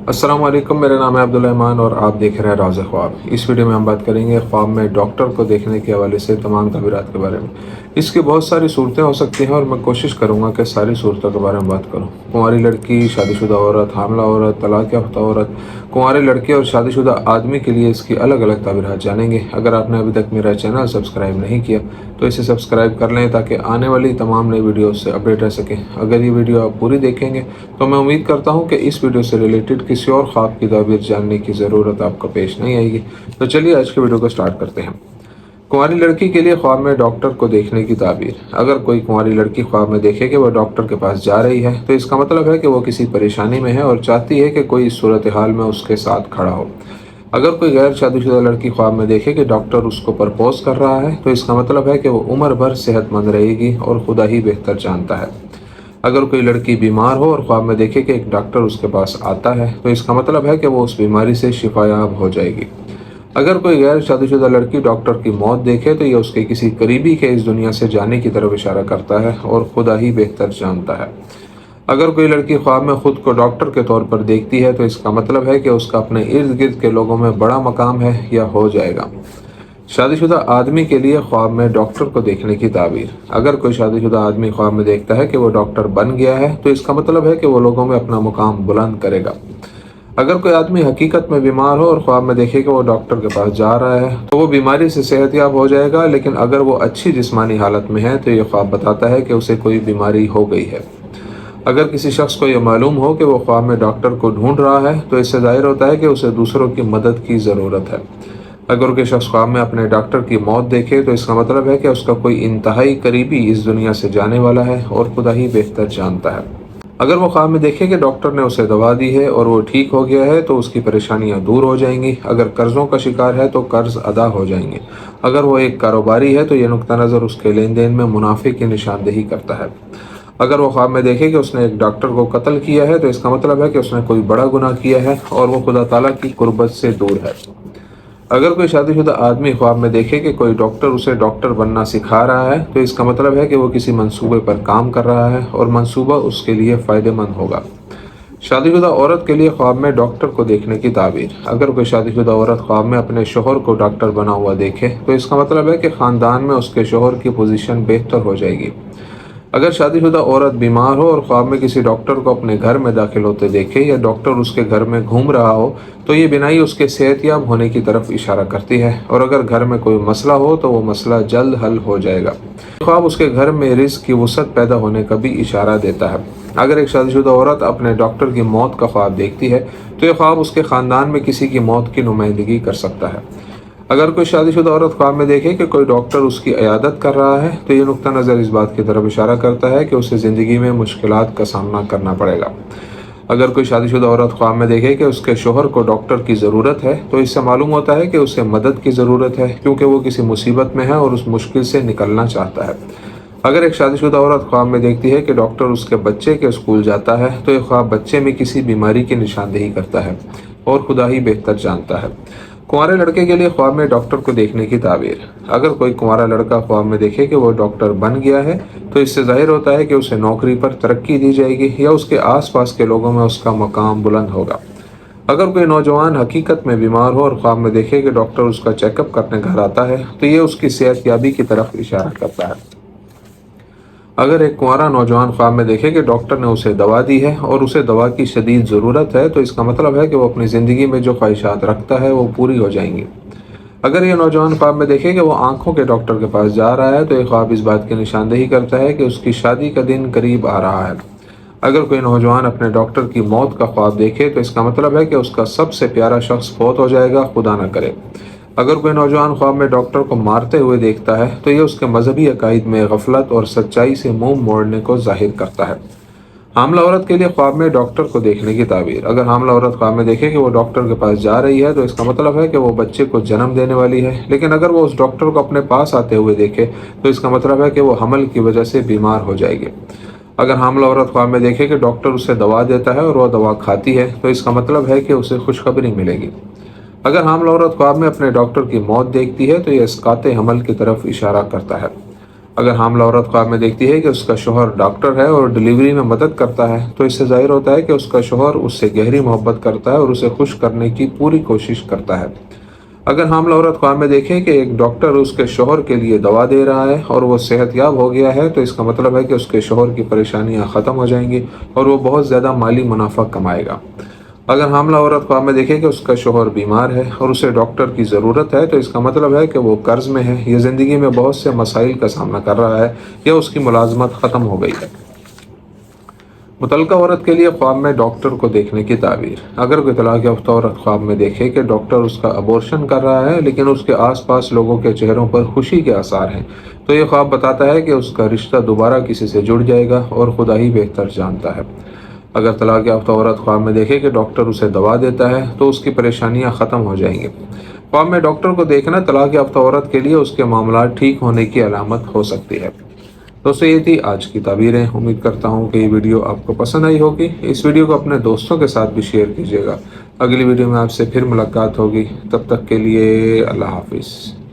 अस्सलाम वालेकुम, मेरा नाम है अब्दुल रहमान और आप देख रहे हैं राज़ ख्वाब। इस वीडियो में हम बात करेंगे ख्वाब में डॉक्टर को देखने के हवाले से तमाम तबीरात के बारे में। इसकी बहुत सारी सूरतें हो सकती हैं और मैं कोशिश करूंगा कि सारी सूरतों के बारे में बात करूं। कुंवारी लड़की, शादीशुदा औरत, हामला औरत, तलाक याफ्ता औरत, कुंवारे लड़के और शादीशुदा आदमी के लिए इसकी अलग अलग तबीरात जानेंगे। अगर आपने अभी तक मेरा चैनल सब्सक्राइब नहीं किया तो इसे सब्सक्राइब कर लें ताकि आने वाली तमाम नई वीडियो से अपडेट रह सकें। अगर ये वीडियो आप पूरी देखेंगे तो मैं उम्मीद करता हूँ कि इस वीडियो से रिलेटेड किसी और ख्वाब की ताबीर जानने की ज़रूरत आपको पेश नहीं आएगी। तो चलिए आज के वीडियो को स्टार्ट करते हैं। कुंवारी लड़की के लिए ख्वाब में डॉक्टर को देखने की ताबीर। अगर कोई कुंवारी लड़की ख्वाब में देखे कि वह डॉक्टर के पास जा रही है तो इसका मतलब है कि वो किसी परेशानी में है और चाहती है कि कोई इस सूरत हाल में उसके साथ खड़ा हो। अगर कोई गैर शादीशुदा लड़की ख्वाब में देखे कि डॉक्टर उसको प्रपोज कर रहा है तो इसका मतलब है कि वो उम्र भर सेहतमंद रहेगी और खुदा ही बेहतर जानता है। अगर कोई लड़की बीमार हो और ख्वाब में देखे कि एक डॉक्टर उसके पास आता है तो इसका मतलब है कि वो उस बीमारी से शिफायाब हो जाएगी। अगर कोई गैर शादीशुदा लड़की डॉक्टर की मौत देखे तो यह उसके किसी करीबी के इस दुनिया से जाने की तरफ इशारा करता है और खुदा ही बेहतर जानता है। अगर कोई लड़की ख्वाब में खुद को डॉक्टर के तौर पर देखती है तो इसका मतलब है कि उसका अपने इर्द गिर्द के लोगों में बड़ा मकाम है या हो जाएगा। शादीशुदा आदमी के लिए ख्वाब में डॉक्टर को देखने की ताबीर। अगर कोई शादीशुदा आदमी ख्वाब में देखता है कि वो डॉक्टर बन गया है तो इसका मतलब है कि वो लोगों में अपना मुकाम बुलंद करेगा। अगर कोई आदमी हकीकत में बीमार हो और ख्वाब में देखे कि वो डॉक्टर के पास जा रहा है तो वो बीमारी से सेहतयाब हो जाएगा, लेकिन अगर वो अच्छी जिस्मानी हालत में है तो ये ख्वाब बताता है कि उसे कोई बीमारी हो गई है। अगर किसी शख्स को यह मालूम हो कि वो ख्वाब में डॉक्टर को ढूंढ रहा है तो इससे जाहिर होता है कि उसे दूसरों की मदद की ज़रूरत है। अगर कोई शख्स ख्वाब में अपने डॉक्टर की मौत देखे तो इसका मतलब है कि उसका कोई इंतहाई करीबी इस दुनिया से जाने वाला है और खुदा ही बेहतर जानता है। अगर वो ख्वाब में देखे कि डॉक्टर ने उसे दवा दी है और वो ठीक हो गया है तो उसकी परेशानियां दूर हो जाएंगी। अगर कर्ज़ों का शिकार है तो कर्ज अदा हो जाएंगे। अगर वो एक कारोबारी है तो ये नुक्ता नज़र उसके लेन देन में मुनाफे की निशानदेही करता है। अगर वो ख्वाब में देखे कि उसने एक डॉक्टर को कत्ल किया है तो इसका मतलब है कि उसने कोई बड़ा गुनाह किया है और वो खुदा ताला की कुर्बत से दूर है। अगर कोई शादीशुदा आदमी ख्वाब में देखे कि कोई डॉक्टर उसे डॉक्टर बनना सिखा रहा है तो इसका मतलब है कि वो किसी मंसूबे पर काम कर रहा है और मंसूबा उसके लिए फ़ायदेमंद होगा। शादीशुदा औरत के लिए ख्वाब में डॉक्टर को देखने की ताबीर। अगर कोई शादीशुदा औरत ख्वाब में अपने शोहर को डॉक्टर बना हुआ देखे तो इसका मतलब है कि ख़ानदान में उसके शोहर की पोजीशन बेहतर हो जाएगी। अगर शादीशुदा औरत बीमार हो और ख्वाब में किसी डॉक्टर को अपने घर में दाखिल होते देखे या डॉक्टर उसके घर में घूम रहा हो तो ये बिनाई उसके सेहतयाब होने की तरफ इशारा करती है और अगर घर में कोई मसला हो तो वो मसला जल्द हल हो जाएगा। ख्वाब उसके घर में रिज़्क़ की वसअत पैदा होने का भी इशारा देता है। अगर एक शादीशुदा औरत अपने डॉक्टर की मौत का ख्वाब देखती है तो यह ख्वाब उसके ख़ानदान में किसी की मौत की नुमाइंदगी कर सकता है। अगर कोई शादीशुदा औरत ख्वाब में देखे कि कोई डॉक्टर उसकी इयादत कर रहा है तो ये नुक्ता नज़र इस बात की तरफ इशारा करता है कि उसे ज़िंदगी में मुश्किलात का सामना करना पड़ेगा। अगर कोई शादीशुदा औरत ख्वाब में देखे कि उसके शोहर को डॉक्टर की ज़रूरत है तो इससे मालूम होता है कि उसे मदद की ज़रूरत है क्योंकि वो किसी मुसीबत में है और उस मुश्किल से निकलना चाहता है। अगर एक शादीशुदा औरत ख्वाब में देखती है कि डॉक्टर उसके बच्चे के स्कूल जाता है तो यह ख्वाब बच्चे में किसी बीमारी की निशानदेही करता है और खुदा ही बेहतर जानता है। कुंवारे लड़के के लिए ख्वाब में डॉक्टर को देखने की ताबीर। अगर कोई कुंवारा लड़का ख्वाब में देखे कि वो डॉक्टर बन गया है तो इससे जाहिर होता है कि उसे नौकरी पर तरक्की दी जाएगी या उसके आसपास के लोगों में उसका मकाम बुलंद होगा। अगर कोई नौजवान हकीकत में बीमार हो और ख्वाब में देखे कि डॉक्टर उसका चेकअप करने घर आता है तो ये उसकी सेहतयाबी की तरफ इशारा करता है। अगर एक कुंवारा नौजवान ख्वाब में देखे कि डॉक्टर ने उसे दवा दी है और उसे दवा की शदीद ज़रूरत है तो इसका मतलब है कि वो अपनी ज़िंदगी में जो ख्वाहिशात रखता है वो पूरी हो जाएंगी। अगर ये नौजवान ख्वाब में देखे कि वो आंखों के डॉक्टर के पास जा रहा है तो ये ख्वाब इस बात की निशानदेही करता है कि उसकी शादी का दिन करीब आ रहा है। अगर कोई नौजवान अपने डॉक्टर की मौत का ख्वाब देखे तो इसका मतलब है कि उसका सबसे प्यारा शख्स फौत हो जाएगा, खुदा न करे। अगर कोई नौजवान ख्वाब में डॉक्टर को मारते हुए देखता है तो ये उसके मजहबी अकायद में गफलत और सच्चाई से मुंह मोड़ने को जाहिर करता है। हामला औरत के लिए ख्वाब में डॉक्टर को देखने की ताबीर। अगर हामला औरत ख्वाब में देखे कि वो डॉक्टर के पास जा रही है तो इसका मतलब है कि वो बच्चे को जन्म देने वाली है, लेकिन अगर वो उस डॉक्टर को अपने पास आते हुए देखे तो इसका मतलब है कि वो हमल की वजह से बीमार हो जाएगी। अगर हामला औरत ख्वाब में देखे कि डॉक्टर उसे दवा देता है और वह दवा खाती है तो इसका मतलब है कि उसे खुशखबरी मिलेगी। अगर हामला औरत ख्वाब में अपने डॉक्टर की मौत देखती है तो यह इसकाते हमल की तरफ इशारा करता है। اگر حاملہ عورت خواب میں دیکھتی ہے کہ اس کا شوہر ڈاکٹر ہے اور ڈلیوری میں مدد کرتا ہے تو اس سے ظاہر ہوتا ہے کہ اس کا شوہر اس سے گہری محبت کرتا ہے اور اسے خوش کرنے کی پوری کوشش کرتا ہے۔ اگر حاملہ عورت خواب میں دیکھے کہ ایک ڈاکٹر اس کے شوہر کے لیے دوا دے رہا ہے اور وہ صحت یاب ہو گیا ہے تو اس کا مطلب ہے کہ اس کے شوہر کی پریشانیاں ختم ہو جائیں گی اور وہ بہت زیادہ مالی منافع کمائے گا۔ اگر حاملہ عورت خواب میں دیکھے کہ اس کا شوہر بیمار ہے اور اسے ڈاکٹر کی ضرورت ہے تو اس کا مطلب ہے کہ وہ قرض میں ہے، یہ زندگی میں بہت سے مسائل کا سامنا کر رہا ہے یا اس کی ملازمت ختم ہو گئی ہے۔ متعلقہ عورت کے لیے خواب میں ڈاکٹر کو دیکھنے کی تعبیر۔ اگر کوئی طلاق یافتہ عورت خواب میں دیکھے کہ ڈاکٹر اس کا ابورشن کر رہا ہے لیکن اس کے آس پاس لوگوں کے چہروں پر خوشی کے آثار ہیں تو یہ خواب بتاتا ہے کہ اس کا رشتہ دوبارہ کسی سے جڑ جائے گا اور خدا ہی بہتر جانتا ہے۔ اگر طلاق یافتہ عورت خواب میں دیکھے کہ ڈاکٹر اسے دوا دیتا ہے تو اس کی پریشانیاں ختم ہو جائیں گی۔ خواب میں ڈاکٹر کو دیکھنا طلاق یافتہ عورت کے لیے اس کے معاملات ٹھیک ہونے کی علامت ہو سکتی ہے۔ دوستو یہ تھی آج کی تعبیریں۔ امید کرتا ہوں کہ یہ ویڈیو آپ کو پسند آئی ہوگی۔ اس ویڈیو کو اپنے دوستوں کے ساتھ بھی شیئر کیجیے گا۔ اگلی ویڈیو میں آپ سے پھر ملاقات ہوگی، تب تک کے لیے اللہ حافظ۔